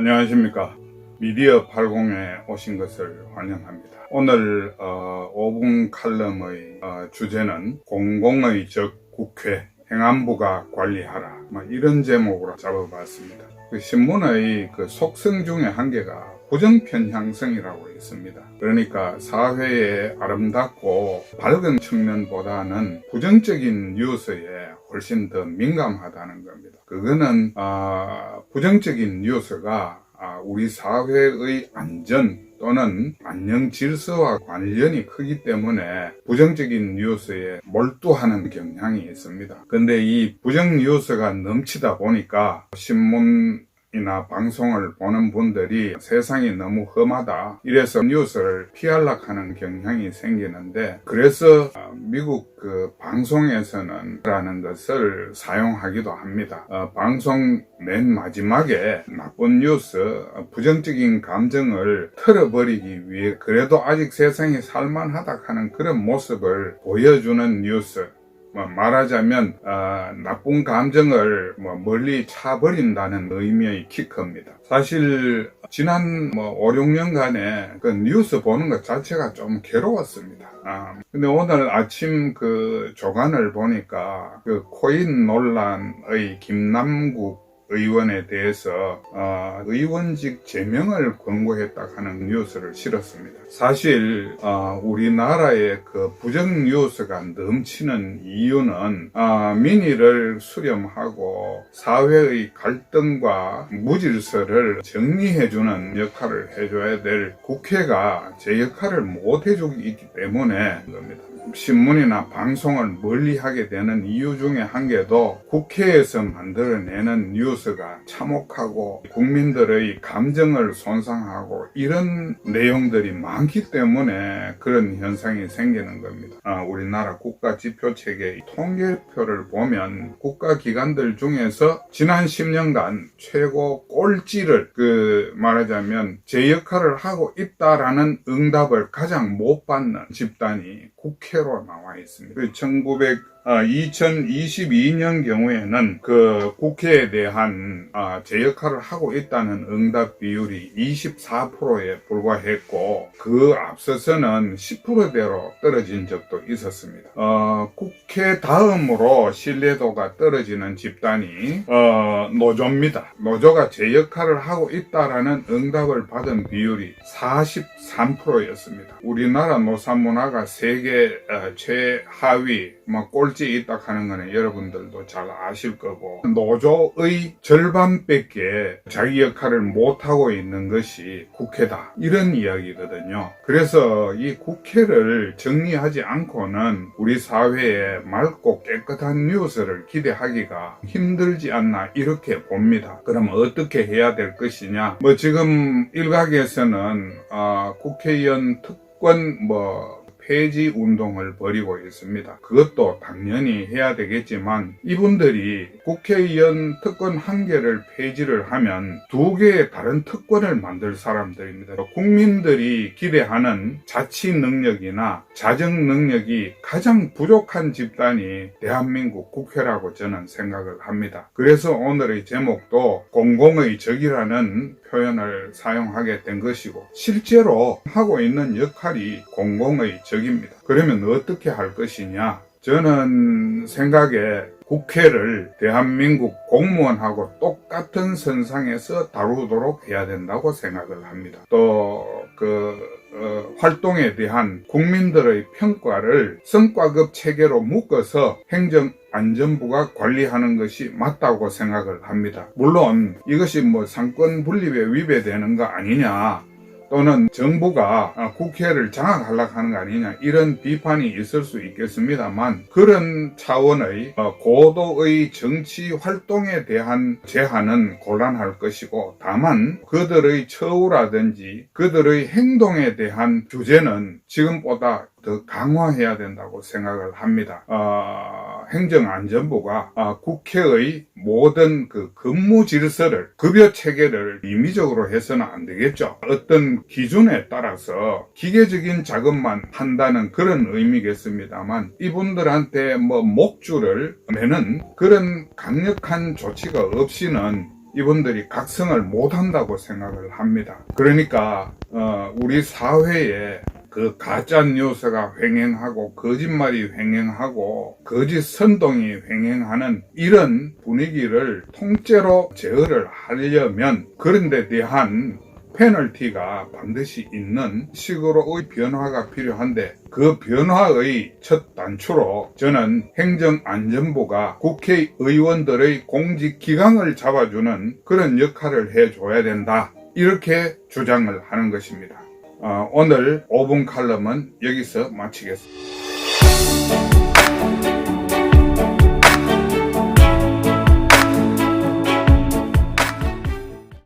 안녕하십니까. 미디어 80에 오신 것을 환영합니다. 오늘 5분 칼럼의 주제는 공공의 적 국회, 행안부가 관리하라, 이런 제목으로 잡아봤습니다. 신문의 속성 중에 한 개가 부정편향성이라고 있습니다. 그러니까 사회의 아름답고 밝은 측면보다는 부정적인 뉴스에 훨씬 더 민감하다는 겁니다. 그거는 부정적인 뉴스가 우리 사회의 안전 또는 안녕 질서와 관련이 크기 때문에 부정적인 뉴스에 몰두하는 경향이 있습니다. 근데 이 부정 뉴스가 넘치다 보니까 신문이나 방송을 보는 분들이 세상이 너무 험하다, 이래서 뉴스를 피하려고 하는 경향이 생기는데, 그래서 미국 방송에서는 라는 것을 사용하기도 합니다. 방송 맨 마지막에 나쁜 뉴스, 부정적인 감정을 털어버리기 위해 그래도 아직 세상이 살만하다 하는 그런 모습을 보여주는 뉴스, 말하자면 나쁜 감정을 멀리 차버린다는 의미의 키커입니다. 사실 지난 5, 6년간에 그 뉴스 보는 것 자체가 좀 괴로웠습니다. 근데 오늘 아침 조간을 보니까 코인 논란의 김남국 의원에 대해서 의원직 제명을 권고했다 하는 뉴스를 실었습니다. 사실 우리나라의 부정 뉴스가 넘치는 이유는 민의를 수렴하고 사회의 갈등과 무질서를 정리해주는 역할을 해줘야 될 국회가 제 역할을 못 해주고 있기 때문에 겁니다. 신문이나 방송을 멀리하게 되는 이유 중에 한 개도 국회에서 만들어내는 뉴스가 참혹하고 국민들의 감정을 손상하고 이런 내용들이 많기 때문에 그런 현상이 생기는 겁니다. 우리나라 국가지표체계의 통계표를 보면 국가기관들 중에서 지난 10년간 최고 꼴찌를 말하자면 제 역할을 하고 있다라는 응답을 가장 못 받는 집단이 국회로 나와 있습니다. 2022년 경우에는 국회에 대한 제 역할을 하고 있다는 응답 비율이 24%에 불과했고, 그 앞서서는 10%대로 떨어진 적도 있었습니다. 국회 다음으로 신뢰도가 떨어지는 집단이 노조입니다. 노조가 제 역할을 하고 있다라는 응답을 받은 비율이 43%였습니다. 우리나라 노사문화가 세계 최하위 꼴찌에 있다 하는 거는 여러분들도 잘 아실 거고, 노조의 절반밖에 자기 역할을 못하고 있는 것이 국회다, 이런 이야기거든요. 그래서 이 국회를 정리하지 않고는 우리 사회에 맑고 깨끗한 뉴스를 기대하기가 힘들지 않나, 이렇게 봅니다. 그럼 어떻게 해야 될 것이냐? 지금 일각에서는 국회의원 특권 폐지 운동을 벌이고 있습니다. 그것도 당연히 해야 되겠지만, 이분들이 국회의원 특권 1개를 폐지를 하면 2개의 다른 특권을 만들 사람들입니다. 국민들이 기대하는 자치 능력이나 자정 능력이 가장 부족한 집단이 대한민국 국회라고 저는 생각을 합니다. 그래서 오늘의 제목도 공공의 적이라는 표현을 사용하게 된 것이고, 실제로 하고 있는 역할이 공공의 적입니다. 그러면 어떻게 할 것이냐? 저는 생각에 국회를 대한민국 공무원하고 똑같은 선상에서 다루도록 해야 된다고 생각을 합니다. 또 활동에 대한 국민들의 평가를 성과급 체계로 묶어서 행정안전부가 관리하는 것이 맞다고 생각을 합니다. 물론 이것이 상권 분립에 위배되는 거 아니냐, 또는 정부가 국회를 장악하려고 하는 거 아니냐, 이런 비판이 있을 수 있겠습니다만, 그런 차원의 고도의 정치 활동에 대한 제한은 곤란할 것이고, 다만 그들의 처우라든지 그들의 행동에 대한 규제는 지금보다 더 강화해야 된다고 생각을 합니다. 행정안전부가 국회의 모든 근무 질서를, 급여 체계를 임의적으로 해서는 안 되겠죠. 어떤 기준에 따라서 기계적인 작업만 한다는 그런 의미겠습니다만, 이분들한테 목줄을 매는 그런 강력한 조치가 없이는 이분들이 각성을 못한다고 생각을 합니다. 그러니까 우리 사회에 그 가짜 뉴스가 횡행하고 거짓말이 횡행하고 거짓 선동이 횡행하는 이런 분위기를 통째로 제어를 하려면 그런 데 대한 페널티가 반드시 있는 식으로의 변화가 필요한데 그 변화의 첫 단추로 저는 행정안전부가 국회의원들의 공직기강을 잡아주는 그런 역할을 해줘야 된다. 이렇게 주장을 하는 것입니다. 오늘 5분 칼럼은 여기서 마치겠습니다.